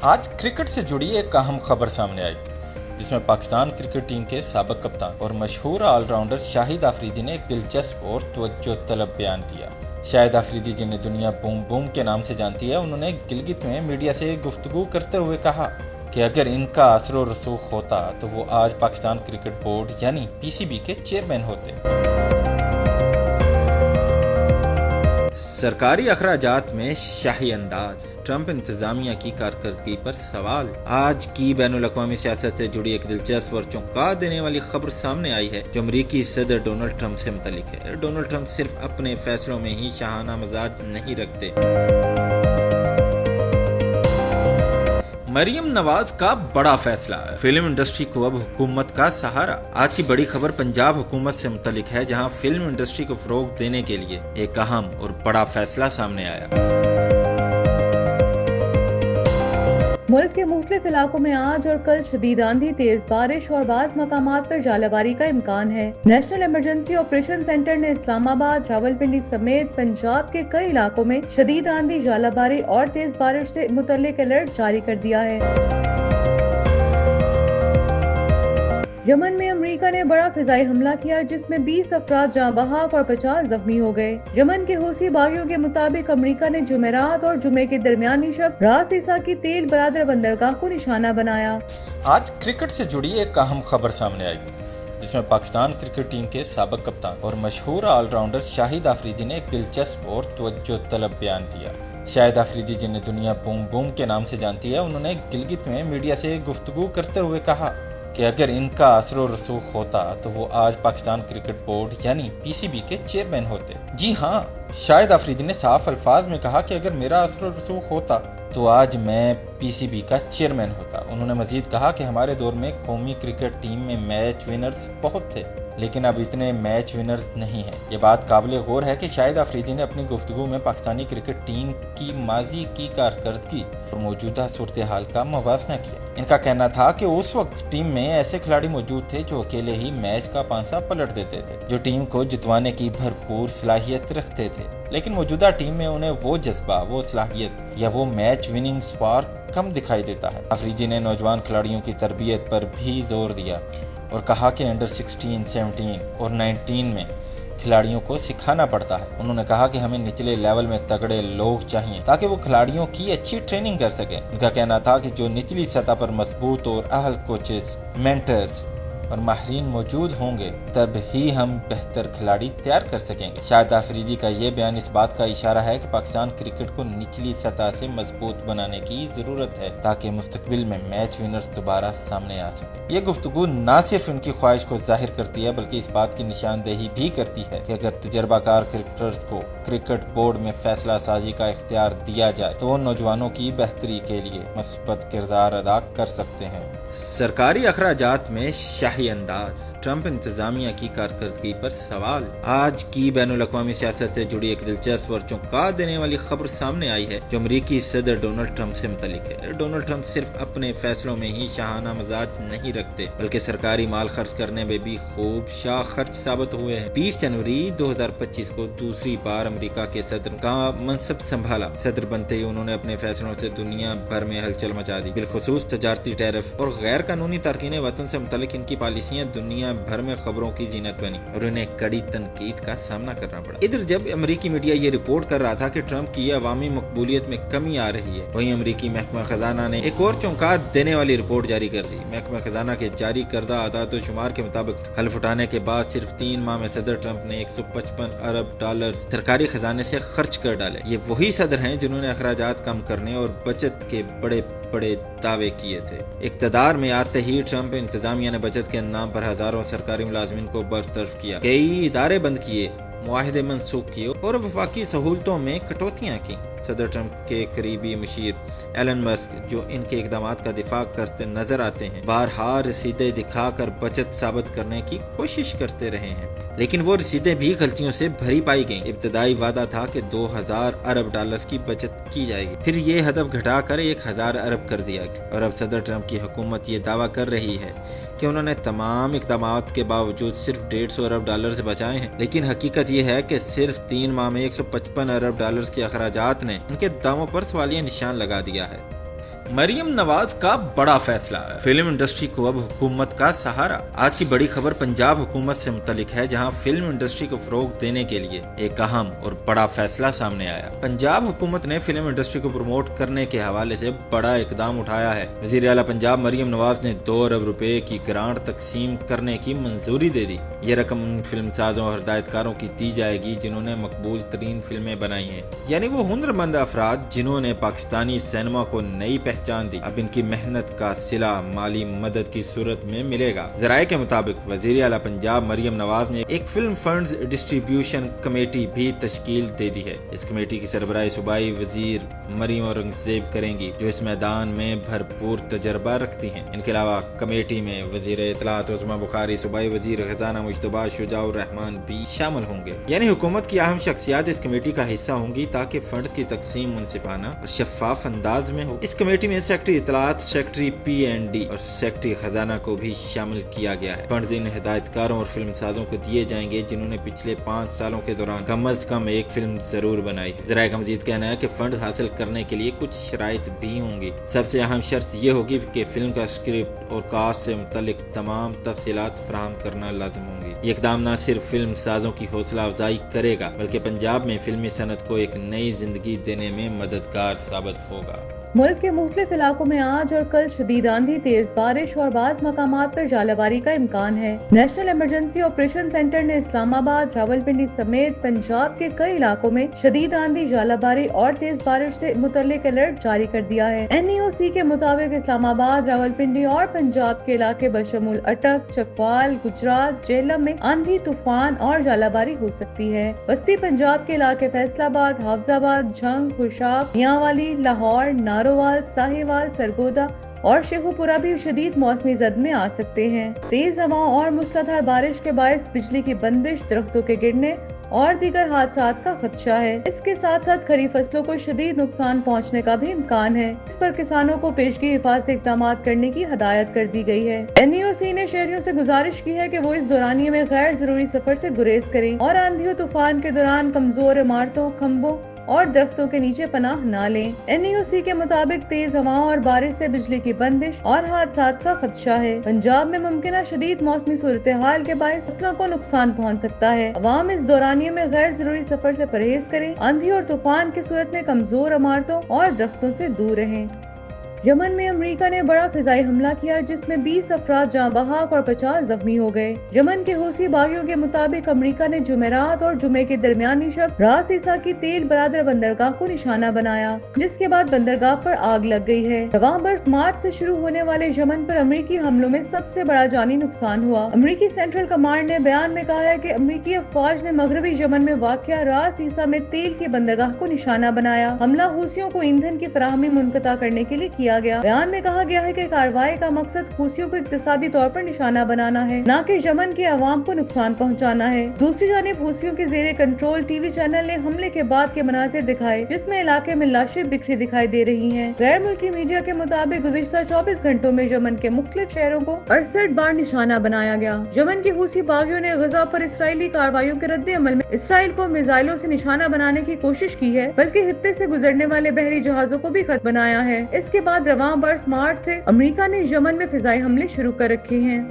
आज क्रिकेट से जुड़ी एक अहम खबर सामने आई जिसमें पाकिस्तान क्रिकेट टीम के साबिक कप्तान और मशहूर ऑलराउंडर शाहिद अफरीदी ने एक दिलचस्प और तवज्जो तलब बयान दिया। शाहिद अफरीदी, जिन्हें दुनिया बूम बूम के नाम से जानती है, उन्होंने गिलगित में मीडिया से गुफ्तगू करते हुए कहा कि अगर इनका असर और रसूख होता तो वो आज पाकिस्तान क्रिकेट बोर्ड यानी पीसीबी के चेयरमैन होते। सरकारी अखराजात में शाही अंदाज, ट्रंप इंतजामिया की कारकर्दगी पर सवाल। आज की बैनुल-अक़वामी सियासत से जुड़ी एक दिलचस्प और चौंका देने वाली खबर सामने आई है जो अमरीकी सदर डोनाल्ड ट्रंप से मुतल्लिक है। डोनाल्ड ट्रंप सिर्फ अपने फैसलों में ही शाहाना मिजाज नहीं रखते। मरियम नवाज का बड़ा फैसला है, फिल्म इंडस्ट्री को अब हुकूमत का सहारा। आज की बड़ी खबर पंजाब हुकूमत से मुतल्लिक है, जहां फिल्म इंडस्ट्री को फरोग देने के लिए एक अहम और बड़ा फैसला सामने आया। मुल्क के मुख्तलिफ इलाकों में आज और कल शदीद आंधी, तेज बारिश और बाज़ मकामात पर जालाबारी का इम्कान है। नेशनल इमरजेंसी ऑपरेशन सेंटर ने इस्लामाबाद, रावलपिंडी समेत पंजाब के कई इलाकों में शदीद आंधी, जालाबारी और तेज बारिश से मुतल्लिक अलर्ट जारी कर दिया है। यमन में अमेरिका ने बड़ा फिजाई हमला किया जिसमें 20 अफराद जाँ बहक और 50 जख्मी हो गए। यमन के हूसी बागियों के मुताबिक अमेरिका ने जुमेरात और जुमे के दरमियानी शब रास ईसा की तेल बरादर बंदरगाह को निशाना बनाया। आज क्रिकेट से जुड़ी एक अहम खबर सामने आई जिसमें पाकिस्तान क्रिकेट टीम के साबिक कप्तान और मशहूर ऑलराउंडर शाहिद अफरीदी ने एक दिलचस्प और तवज्जो तलब बयान दिया। शाहिद अफरीदी, जिन्हें दुनिया बूम बूम के नाम से जानती है, उन्होंने गिलगित में मीडिया से गुफ्तगू करते हुए कहा कि अगर इनका असर और रसूख होता तो वो आज पाकिस्तान क्रिकेट बोर्ड यानी पीसीबी के चेयरमैन होते। जी हाँ, शाहिद अफरीदी ने साफ अल्फाज में कहा कि अगर मेरा असर और रसूख होता तो आज मैं पीसीबी का चेयरमैन होता। उन्होंने मजीद कहा कि हमारे दौर में कौमी क्रिकेट टीम में मैच विनर्स बहुत थे, लेकिन अब इतने मैच विनर्स नहीं हैं। ये बात काबिल गौर है कि शाहिद अफरीदी ने अपनी गुफ्तगू में पाकिस्तानी क्रिकेट टीम की माजी की कारकर्दगी और मौजूदा सूरत हाल का मुवाजना किया। इनका कहना था कि उस वक्त टीम में ऐसे खिलाड़ी मौजूद थे जो अकेले ही मैच का पांसा पलट देते थे, जो टीम को जितवाने की भरपूर सलाहियत रखते थे, लेकिन मौजूदा टीम में उन्हें वो जज्बा, वो सलाहियत या वो मैच विनिंग स्पार्क कम दिखाई देता है। अफरीदी ने नौजवान खिलाड़ियों की तरबियत पर भी जोर दिया और कहा कि अंडर 16, 17 और 19 में खिलाड़ियों को सिखाना पड़ता है। उन्होंने कहा कि हमें निचले लेवल में तगड़े लोग चाहिए ताकि वो खिलाड़ियों की अच्छी ट्रेनिंग कर सकें। उनका कहना था कि जो निचली सतह पर मजबूत और अहल कोचेस, मेंटर्स और माहिरीन मौजूद होंगे तब ही हम बेहतर खिलाड़ी तैयार कर सकेंगे। शाहिद अफरीदी का ये बयान इस बात का इशारा है कि पाकिस्तान क्रिकेट को निचली सतह से मजबूत बनाने की जरूरत है ताकि मुस्तकबिल में मैच विनर्स दोबारा सामने आ सके। ये गुफ्तगू न सिर्फ उनकी ख्वाहिश को जाहिर करती है बल्कि इस बात की निशानदेही भी करती है कि अगर तजर्बाकार क्रिकेटर्स को क्रिकेट बोर्ड में फैसला साजी का इख्तियार दिया जाए तो वो नौजवानों की बेहतरी के लिए मस्बत किरदार अदा कर सकते हैं। सरकारी अखराजात में शाही अंदाज, ट्रंप इंतजामिया की कारकर्दगी पर सवाल। आज की बैनुल-अक़वामी सियासत से जुड़ी एक दिलचस्प और चौंका देने वाली खबर सामने आई है जो अमरीकी सदर डोनाल्ड ट्रंप से मुतल्लिक है। डोनाल्ड ट्रंप सिर्फ अपने फैसलों में ही शाहाना मिजाज नहीं रखते बल्कि सरकारी माल खर्च करने में भी खूब शाह खर्च साबित हुए हैं। 20 जनवरी 2025 को दूसरी बार अमेरिका के सदर का मनसब संभाला। सदर बनते ही उन्होंने अपने फैसलों से दुनिया भर में हलचल मचा दी। बिलखुसूस तजारती टैरिफ और गैर कानूनी तारकीन वतन से मुतल्लिक इनकी पॉलिसियां दुनिया भर में खबरों की जीनत बनी और उन्हें कड़ी तनकीद का सामना करना पड़ा। इधर जब अमेरिकी मीडिया ये रिपोर्ट कर रहा था कि ट्रंप की अवामी मकबूलियत में कमी आ रही है, वहीं अमेरिकी महकमा खजाना ने एक और चौंका देने वाली रिपोर्ट जारी कर दी। महकमा खजाना के जारी करदा आदाद शुमार के मुताबिक हल्फ उठाने के बाद सिर्फ 3 माह में सदर ट्रंप ने $155 अरब सरकारी खजाने से खर्च कर डाले। ये वही सदर हैं जिन्होंने अखराजात कम करने और बचत के बड़े बड़े दावे किए थे। इक़्तिदार में आते ही ट्रंप इंतजामिया ने बचत के नाम पर हजारों सरकारी मुलाजमीन को बरतरफ किया, कई इदारे बंद किए, मुआहिदे मनसूख किए और वफाकी सहूलतों में कटौतियां की। सदर ट्रंप के करीबी मुशीर एलन मस्क, जो इनके इक़दामात का दिफा करते नजर आते हैं, बारहा रसीदें दिखाकर बचत साबित करने की कोशिश करते रहे हैं, लेकिन वो रसीदें भी गलतियों से भरी पाई गईं। इब्तदाई वादा था कि $2000 अरब की बचत की जाएगी, फिर ये हदफ घटाकर 1000 अरब कर दिया और अब सदर ट्रंप की हुकूमत ये दावा कर रही है कि उन्होंने तमाम इक़दामात के बावजूद सिर्फ $150 अरब बचाए हैं, लेकिन हकीकत ये है कि सिर्फ 3 माह में $155 अरब के अखराजात ने उनके दावों पर सवालिया निशान लगा दिया है। मरियम नवाज का बड़ा फैसला, फिल्म इंडस्ट्री को अब हुकूमत का सहारा। आज की बड़ी खबर पंजाब हुकूमत से मुतल्लिक है, जहां फिल्म इंडस्ट्री को फरोग देने के लिए एक अहम और बड़ा फैसला सामने आया। पंजाब हुकूमत ने फिल्म इंडस्ट्री को प्रमोट करने के हवाले से बड़ा इकदाम उठाया है। वजीर आला पंजाब मरियम नवाज ने 2 अरब रुपए की ग्रांट तकसीम करने की मंजूरी दे दी। ये रकम उन फिल्म साजों और हिदायतकारों की दी जाएगी जिन्होंने मकबूल तरीन फिल्में बनाई हैं, यानी वो हुनरमंद अफराद जिन्होंने पाकिस्तानी सिनेमा को नई पहचान दी। अब इनकी मेहनत का सिला माली मदद की सूरत में मिलेगा। जराये के मुताबिक वजीर आला पंजाब मरियम नवाज ने एक फिल्म फंड्स डिस्ट्रीब्यूशन कमेटी भी तश्कील दे दी है। इस कमेटी की सरबराही सूबाई वजीर मरियम औरंगजेब करेंगी, जो इस मैदान में भरपूर तजर्बा रखती हैं। इनके अलावा कमेटी में वजीर इत्तलात उस्मा बुखारी, सूबाई वजीर खजाना मुश्तबा शुजाउर रहमान भी शामिल होंगे। यानी हुकूमत की अहम शख्सियात इस कमेटी का हिस्सा होंगी ताकि फंड्स की तकसीम मुनसिफाना और शफाफ अंदाज में हो। इस कमेटी में सेक्रेटरी इत्तलात, सेक्रेटरी PND और सेक्रेटरी खजाना को भी शामिल किया गया है। फंड्स इन हिदायतकारों और फिल्म साजों को दिए जाएंगे जिन्होंने पिछले 5 सालों के दौरान कम अज कम एक फिल्म जरूर बनाई है। जराये का मजीद कहना है कि फंड हासिल करने के लिए कुछ शराइत भी होंगी। सबसे अहम शर्त ये होगी कि फिल्म का स्क्रिप्ट और कास्ट से मुतल्लिक तमाम तफसीलात फराहम करना लाजिम होंगी। ये इक़दाम न सिर्फ फिल्म साजों की हौसला अफजाई करेगा, बल्कि पंजाब में फिल्मी सनत को एक नई जिंदगी देने में मददगार साबित होगा। मुल्क के मुख्तलिफ इलाकों में आज और कल शदीद आंधी, तेज बारिश और बाज़ मकामात पर जालाबारी का इम्कान है। नेशनल इमरजेंसी ऑपरेशन सेंटर ने इस्लामाबाद, रावलपिंडी समेत पंजाब के कई इलाकों में शदीद आंधी, जालाबारी और तेज बारिश से मुतल्लिक अलर्ट जारी कर दिया है। NEOC के मुताबिक इस्लामाबाद, रावलपिंडी और पंजाब के इलाके बशमूल अटक, चकवाल, गुजरात, जेहलम में आंधी, तूफान और जालाबारी हो सकती है। वस्ती पंजाब के इलाके फैसलाबाद, हाफजाबाद, झंग, खुशाब, मियांवाली, लाहौर, नारोवाल, साहिवाल, सरगोदा और शेखुपुरा भी शदीद मौसमी जद में आ सकते हैं। तेज हवाओं और मूसलाधार बारिश के बायस बिजली की बंदिश, दरख्तों के गिरने और दीगर हादसात का खदशा है। इसके साथ साथ खरीफ फसलों को शदीद नुकसान पहुंचने का भी इम्कान है। इस पर किसानों को पेशगी हिफाजती इक़दाम करने की हदायत कर दी गई है। NEOC ने शहरियों से गुजारिश की है कि वो इस दौरानिये में गैर जरूरी सफर से गुरेज करें और आंधी और तूफान के दौरान कमजोर इमारतों, खम्बों और दरख्तों के नीचे पनाह न लें। NEOC के मुताबिक तेज हवाओं और बारिश से बिजली की बंदिश और हादसात का खदशा है। पंजाब में मुमकिन शदीद मौसमी सूरत हाल के बायस फसलों को नुकसान पहुंच सकता है। अवाम इस दौरानिये में गैर जरूरी सफर से परहेज करें। आंधी और तूफान की सूरत में कमजोर इमारतों और दरख्तों से दूर रहें। यमन में अमेरिका ने बड़ा फिजाई हमला किया, जिसमें 20 अफराद जाँ बहक और 50 जख्मी हो गए। यमन के हूसी बागियों के मुताबिक अमेरिका ने जुमेरात और जुमे के दरमियानी शब रास ईसा की तेल बरादर बंदरगाह को निशाना बनाया, जिसके बाद बंदरगाह पर आग लग गई है। नवंबर मार्च से शुरू होने वाले यमन पर अमेरिकी हमलों में सबसे बड़ा जानी नुकसान हुआ। अमेरिकी सेंट्रल कमांड ने बयान में कहा है कि अमेरिकी अफवाज ने मगरबी यमन में वाक़या रास ईसा में तेल की बंदरगाह को निशाना बनाया। हमला हूसियों को ईंधन की फराहमी मुनक़ता करने के लिए किया गया। बयान में कहा गया है कि कार्रवाई का मकसद हूसियों को इक्तिसादी तौर पर निशाना बनाना है, न कि यमन के अवाम को नुकसान पहुंचाना है। दूसरी जानिब हूसियों के ज़ेरे कंट्रोल TV चैनल ने हमले के बाद के मनाजिर दिखाए, जिसमें इलाके में लाशें बिखरी दिखाई दे रही हैं। गैर मुल्की मीडिया के मुताबिक गुज़िश्ता 24 घंटों में यमन के मुख्तलिफ शहरों को 68 बार निशाना बनाया गया। यमन के हूसी बागियों ने गजा पर इसराइली कार्रवाइयों के रद्द अमल में इसराइल को मिसाइलों से निशाना बनाने की कोशिश की है, बल्कि हित्ते से गुजरने वाले बहरी जहाजों को भी खत बनाया है। इसके बाद रवां बरस मार्च से अमेरिका ने यमन में फिजाई हमले शुरू कर रखे हैं।